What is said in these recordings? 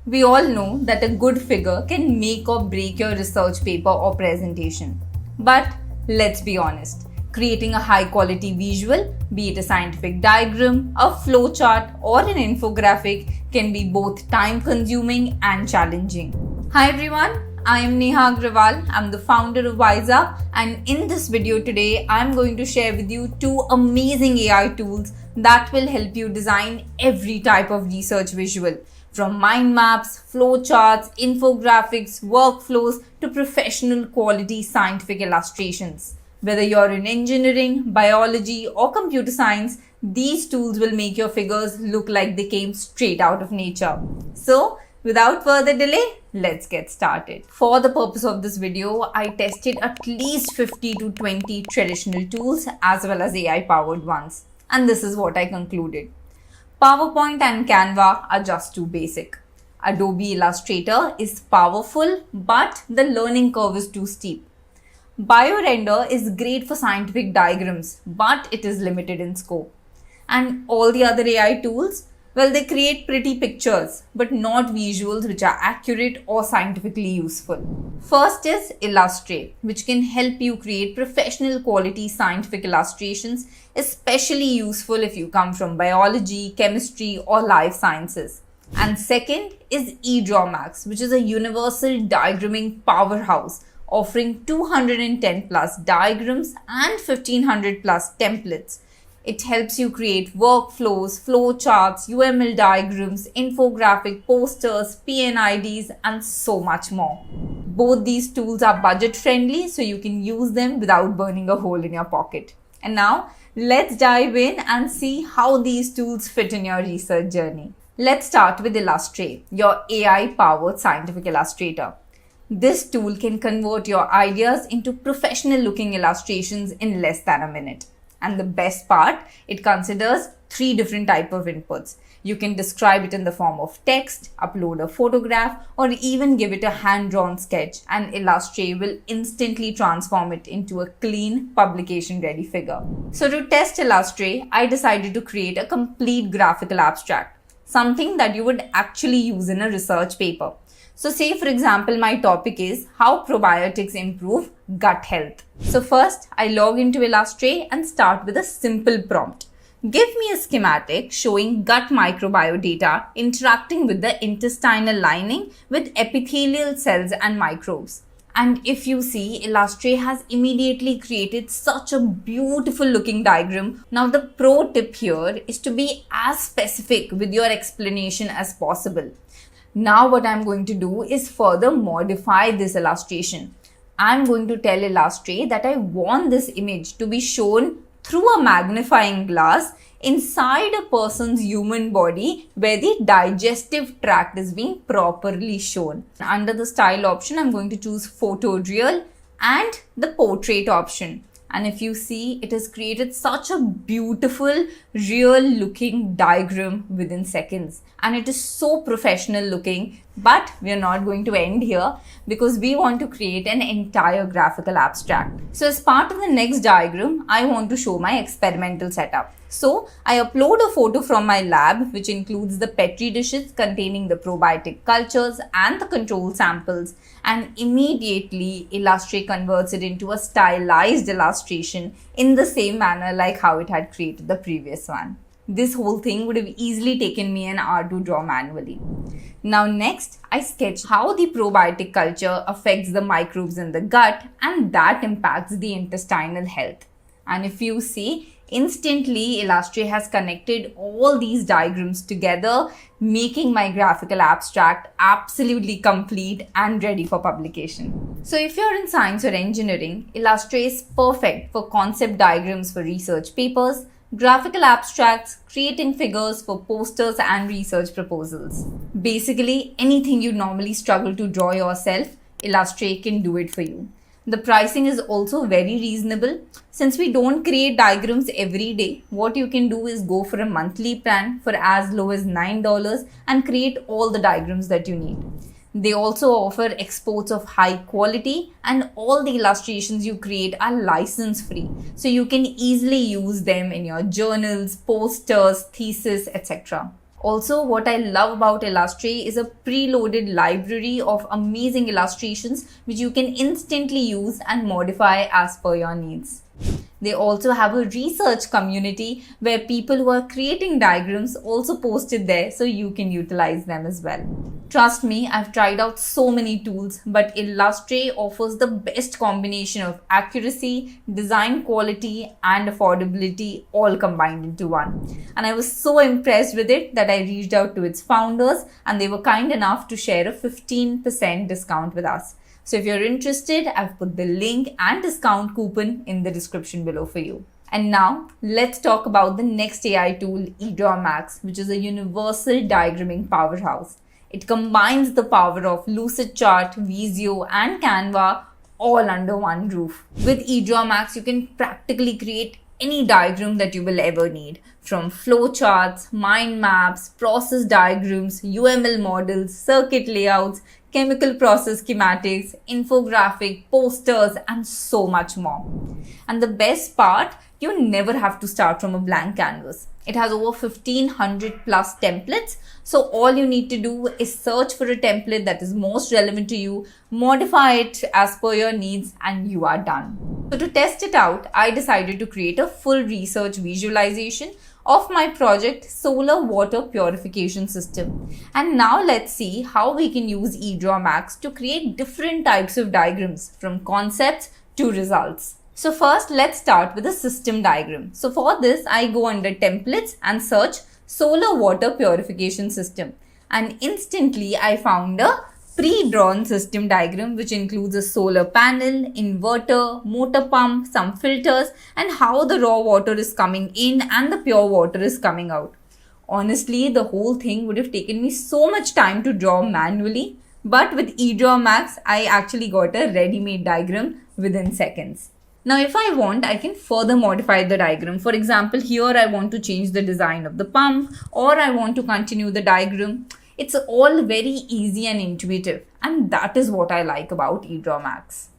We all know that a good figure can make or break your research paper or presentation. But let's be honest, creating a high quality visual, be it a scientific diagram, a flowchart, or an infographic, can be both time consuming and challenging. Hi everyone, I am Neha Agrawal. I'm the founder of WiseUp, and in this video today, I'm going to share with you two amazing AI tools that will help you design every type of research visual, from mind maps, flowcharts, infographics, workflows to professional quality scientific illustrations. Whether you're in engineering, biology, or computer science, these tools will make your figures look like they came straight out of nature. So, without further delay, let's get started. For the purpose of this video, I tested at least 50 to 20 traditional tools as well as AI powered ones. And this is what I concluded. PowerPoint and Canva are just too basic. Adobe Illustrator is powerful, but the learning curve is too steep. BioRender is great for scientific diagrams, but it is limited in scope. And all the other AI tools, well, they create pretty pictures, but not visuals which are accurate or scientifically useful. First is Illustrate, which can help you create professional quality scientific illustrations, especially useful if you come from biology, chemistry, or life sciences. And second is eDrawMax, which is a universal diagramming powerhouse, offering 210 plus diagrams and 1500 plus templates. It helps you create workflows, flowcharts, UML diagrams, infographic posters, PNIDs, and so much more. Both these tools are budget friendly, so you can use them without burning a hole in your pocket. And now, let's dive in and see how these tools fit in your research journey. Let's start with Illustrate, your AI-powered scientific illustrator. This tool can convert your ideas into professional-looking illustrations in less than a minute. And the best part, it considers 3 different types of inputs. You can describe it in the form of text, upload a photograph, or even give it a hand-drawn sketch, and Illustrate will instantly transform it into a clean, publication-ready figure. So to test Illustrate, I decided to create a complete graphical abstract, something that you would actually use in a research paper. So say for example, my topic is how probiotics improve gut health. So first, I log into Illustrate and start with a simple prompt. Give me a schematic showing gut microbiota interacting with the intestinal lining with epithelial cells and microbes. And if you see, Illustrate has immediately created such a beautiful looking diagram. Now the pro tip here is to be as specific with your explanation as possible. Now what I'm going to do is further modify this illustration. I'm going to tell Illustrate that I want this image to be shown through a magnifying glass inside a person's human body where the digestive tract is being properly shown. Under the style option, I'm going to choose photo real and the portrait option. And if you see, it has created such a beautiful, real looking diagram within seconds. And it is so professional looking, but we are not going to end here because we want to create an entire graphical abstract. So as part of the next diagram, I want to show my experimental setup. So I upload a photo from my lab, which includes the Petri dishes containing the probiotic cultures and the control samples, and immediately Illustrate converts it into a stylized illustration in the same manner like how it had created the previous one. This whole thing would have easily taken me an hour to draw manually. Now next, I sketch how the probiotic culture affects the microbes in the gut and that impacts the intestinal health. And if you see, instantly Illustrate has connected all these diagrams together, making my graphical abstract absolutely complete and ready for publication. So if you're in science or engineering, Illustrate is perfect for concept diagrams for research papers, graphical abstracts, creating figures for posters and research proposals. Basically, anything you normally struggle to draw yourself, Illustrate can do it for you. The pricing is also very reasonable. Since we don't create diagrams every day, what you can do is go for a monthly plan for as low as $9 and create all the diagrams that you need. They also offer exports of high quality, and all the illustrations you create are license free. So you can easily use them in your journals, posters, thesis, etc. Also, what I love about Illustrate is a preloaded library of amazing illustrations which you can instantly use and modify as per your needs. They also have a research community where people who are creating diagrams also post it there so you can utilize them as well. Trust me, I've tried out so many tools, but Illustrate offers the best combination of accuracy, design quality, and affordability all combined into one. And I was so impressed with it that I reached out to its founders and they were kind enough to share a 15% discount with us. So if you're interested, I've put the link and discount coupon in the description below for you. And now let's talk about the next AI tool, eDraw Max, which is a universal diagramming powerhouse. It combines the power of Lucidchart, Visio, and Canva all under one roof. With eDraw Max, you can practically create any diagram that you will ever need, from flowcharts, mind maps, process diagrams, UML models, circuit layouts, chemical process schematics, infographic, posters, and so much more. And the best part, you never have to start from a blank canvas. It has over 1500 plus templates. So all you need to do is search for a template that is most relevant to you, modify it as per your needs, and you are done. So to test it out, I decided to create a full research visualization of my project solar water purification system. And now let's see how we can use eDraw Max to create different types of diagrams from concepts to results. So first, let's start with a system diagram. So for this, I go under templates and search solar water purification system. And instantly I found a pre-drawn system diagram which includes a solar panel, inverter, motor pump, some filters, and how the raw water is coming in and the pure water is coming out. Honestly, the whole thing would have taken me so much time to draw manually, but with eDraw Max, I actually got a ready-made diagram within seconds. Now, if I want, I can further modify the diagram. For example, here I want to change the design of the pump, or I want to continue the diagram. It's all very easy and intuitive, and that is what I like about eDraw Max.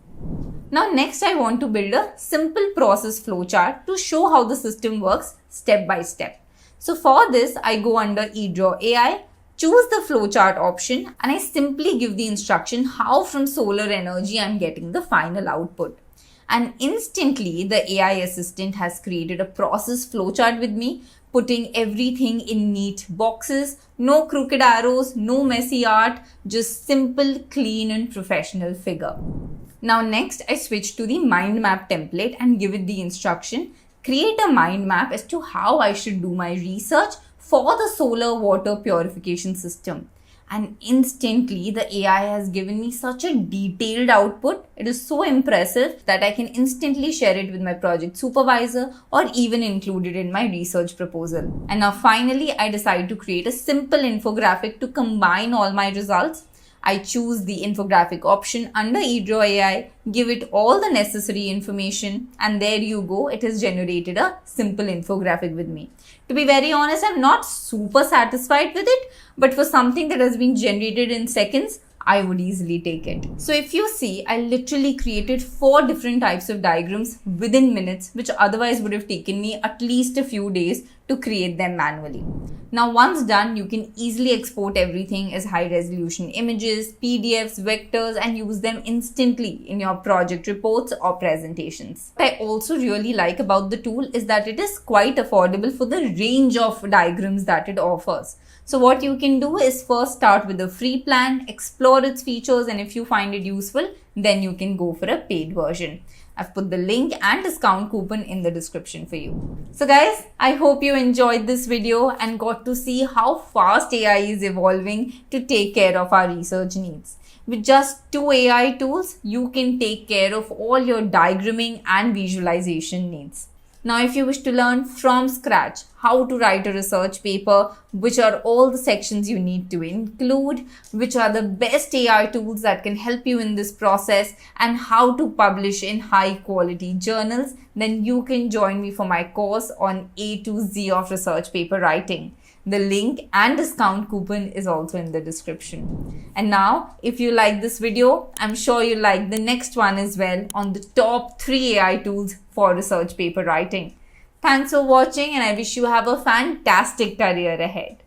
Now next I want to build a simple process flowchart to show how the system works step by step. So for this I go under eDraw AI, choose the flowchart option, and I simply give the instruction how from solar energy I'm getting the final output. And instantly the AI assistant has created a process flowchart with me, putting everything in neat boxes, no crooked arrows, no messy art, just simple, clean and professional figure. Now next I switch to the mind map template and give it the instruction, create a mind map as to how I should do my research for the solar water purification system. And instantly the AI has given me such a detailed output. It is so impressive that I can instantly share it with my project supervisor or even include it in my research proposal. And now finally I decide to create a simple infographic to combine all my results. I choose the infographic option under eDraw AI, give it all the necessary information, and there you go, it has generated a simple infographic with me. To be very honest, I'm not super satisfied with it, but for something that has been generated in seconds, I would easily take it. So if you see, I literally created 4 different types of diagrams within minutes, which otherwise would have taken me at least a few days to create them manually. Now once done, you can easily export everything as high resolution images, PDFs, vectors, and use them instantly in your project reports or presentations. What I also really like about the tool is that it is quite affordable for the range of diagrams that it offers. So what you can do is first start with a free plan, explore its features, and if you find it useful, then you can go for a paid version. I've put the link and discount coupon in the description for you. So guys, I hope you enjoyed this video and got to see how fast AI is evolving to take care of our research needs. With just 2 AI tools, you can take care of all your diagramming and visualization needs. Now, if you wish to learn from scratch how to write a research paper, which are all the sections you need to include, which are the best AI tools that can help you in this process, and how to publish in high quality journals, then you can join me for my course on A to Z of research paper writing. The link and discount coupon is also in the description. And now, if you like this video, I'm sure you'll like the next one as well on the top 3 AI tools for research paper writing. Thanks for watching, and I wish you have a fantastic career ahead.